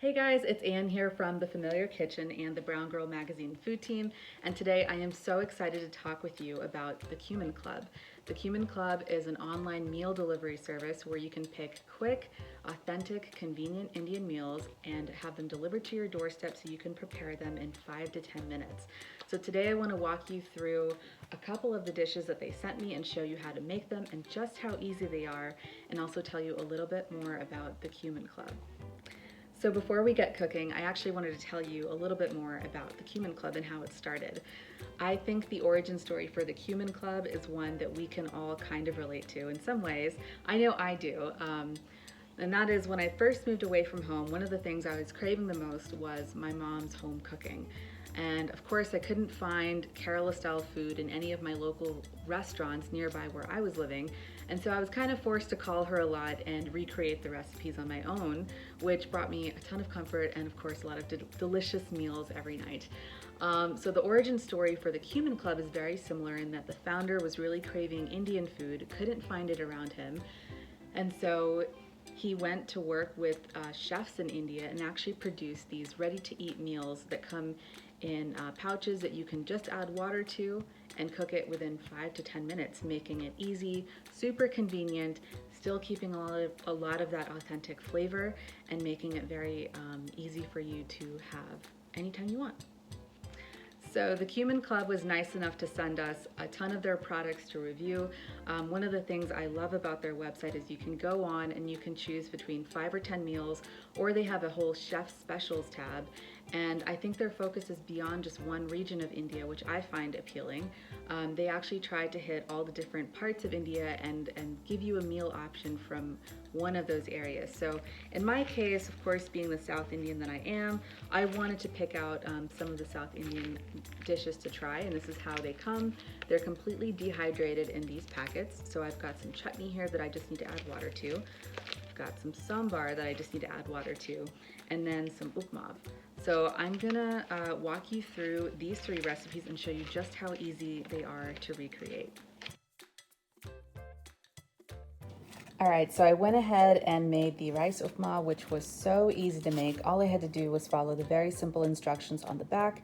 Hey guys, it's Anne here from The Familiar Kitchen and the Brown Girl Magazine food team, and today I am so excited to talk with you about the Cumin Club. The Cumin Club is an online meal delivery service where you can pick quick, authentic, convenient Indian meals and have them delivered to your doorstep so you can prepare them in 5 to 10 minutes. So today I want to walk you through a couple of the dishes that they sent me and show you how to make them and just how easy they are, and also tell you a little bit more about the Cumin Club. So before we get cooking, I actually wanted to tell you a little bit more about the Cumin Club and how it started. I think the origin story for the Cumin Club is one that we can all kind of relate to in some ways. I know I do. And that is when I first moved away from home, one of the things I was craving the most was my mom's home cooking. And of course I couldn't find Kerala style food in any of my local restaurants nearby where I was living. And so I was kind of forced to call her a lot and recreate the recipes on my own, which brought me a ton of comfort and of course a lot of delicious meals every night. So the origin story for the Cumin Club is very similar in that the founder was really craving Indian food, couldn't find it around him. And so he went to work with chefs in India and actually produced these ready-to-eat meals that come in pouches that you can just add water to and cook it within 5 to 10 minutes, making it easy, super convenient, still keeping a lot of that authentic flavor and making it very easy for you to have anytime you want. So the Cumin Club was nice enough to send us a ton of their products to review. One of the things I love about their website is you can go on and you can choose between 5 or 10 meals, or they have a whole chef specials tab. And I think their focus is beyond just one region of India, which I find appealing. They actually tried to hit all the different parts of India and give you a meal option from one of those areas. So in my case, of course, being the South Indian that I am, I wanted to pick out some of the South Indian dishes to try, and this is how they come. They're completely dehydrated in these packets. So I've got some chutney here that I just need to add water to. I've got some sambar that I just need to add water to, and then some upma. So I'm gonna walk you through these 3 recipes and show you just how easy they are to recreate. All right, so I went ahead and made the rice upma, which was so easy to make. All I had to do was follow the very simple instructions on the back,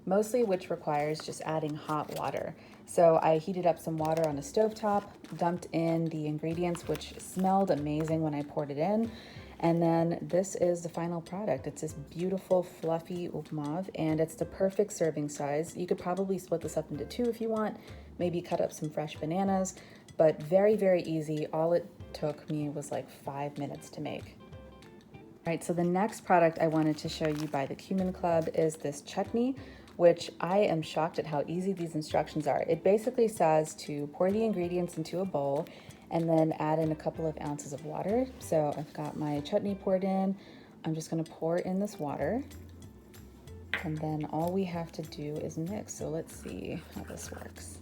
mostly which requires just adding hot water. So I heated up some water on a stovetop, dumped in the ingredients, which smelled amazing when I poured it in. And then this is the final product. It's this beautiful fluffy upma, and it's the perfect serving size. You could probably split this up into 2 if you want, maybe cut up some fresh bananas, but very, very easy. All it took me was like 5 minutes to make. All right, so the next product I wanted to show you by the Cumin Club is this chutney, which I am shocked at how easy these instructions are. It basically says to pour the ingredients into a bowl and then add in a couple of ounces of water. So I've got my chutney poured in. I'm just gonna pour in this water. And then all we have to do is mix. So let's see how this works.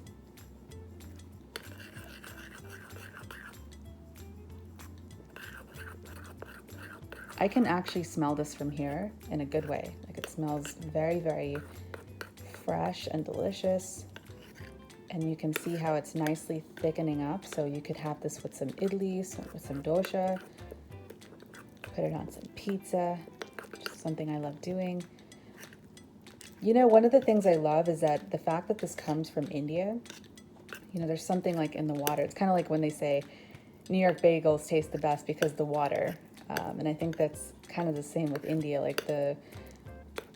I can actually smell this from here in a good way. Like, it smells very, very fresh and delicious. And you can see how it's nicely thickening up. So you could have this with some idli, with some dosha, put it on some pizza, which is something I love doing. You know, one of the things I love is that the fact that this comes from India, you know, there's something like in the water. It's kind of like when they say New York bagels taste the best because the water. And I think that's kind of the same with India, like the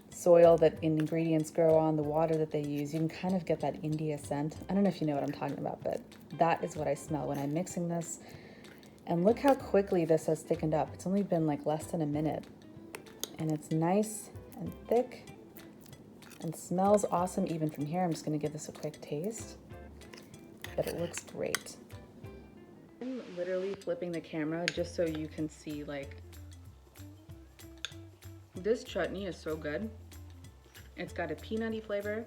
soil that ingredients grow on, the water that they use, you can kind of get that India scent. I don't know if you know what I'm talking about, but that is what I smell when I'm mixing this. And look how quickly this has thickened up. It's only been like less than a minute. And it's nice and thick and smells awesome even from here. I'm just gonna give this a quick taste, but it looks great. I'm literally flipping the camera just so you can see, like, this chutney is so good. It's got a peanutty flavor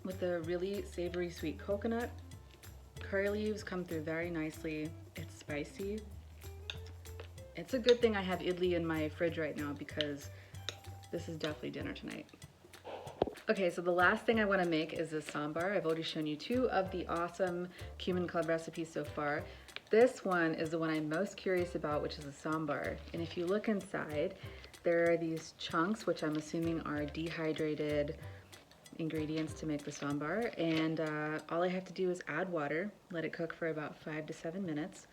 with a really savory sweet coconut. Curry leaves come through very nicely. It's spicy. It's a good thing I have idli in my fridge right now because this is definitely dinner tonight. Okay, so the last thing I want to make is a sambar. I've already shown you 2 of the awesome Cumin Club recipes so far. This one is the one I'm most curious about, which is a sambar. And if you look inside, There are these chunks, which I'm assuming are dehydrated ingredients to make the sambar, and all I have to do is add water, let it cook for about 5 to 7 minutes,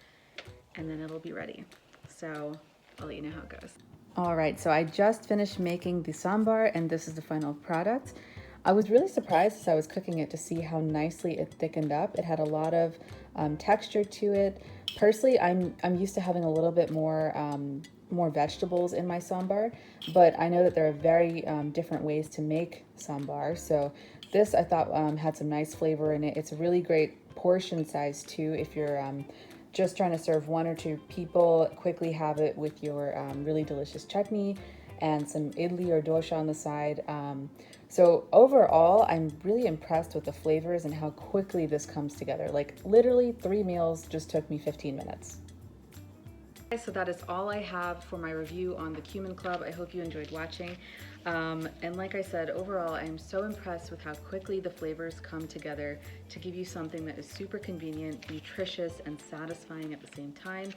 and then it'll be ready. So I'll let you know how it goes. All right, so I just finished making the sambar, and this is the final product. I was really surprised as I was cooking it to see how nicely it thickened up. It had a lot of texture to it. Personally, I'm used to having a little bit more more vegetables in my sambar, but I know that there are very different ways to make sambar. So this I thought had some nice flavor in it. It's a really great portion size too if you're just trying to serve 1 or 2 people. Quickly have it with your really delicious chutney and some idli or dosha on the side. So overall, I'm really impressed with the flavors and how quickly this comes together. Like literally 3 meals just took me 15 minutes. So that is all I have for my review on the Cumin Club. I hope you enjoyed watching. And like I said, overall, I am so impressed with how quickly the flavors come together to give you something that is super convenient, nutritious, and satisfying at the same time.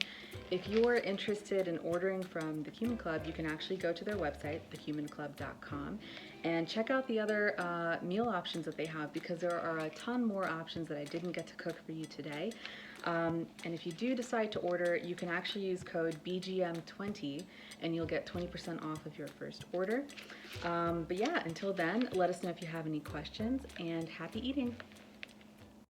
If you're interested in ordering from the Cumin Club, you can actually go to their website, thecuminclub.com, and check out the other meal options that they have, because there are a ton more options that I didn't get to cook for you today. And if you do decide to order, you can actually use code BGM20 and you'll get 20% off of your first order. But yeah, until then, let us know if you have any questions, and happy eating.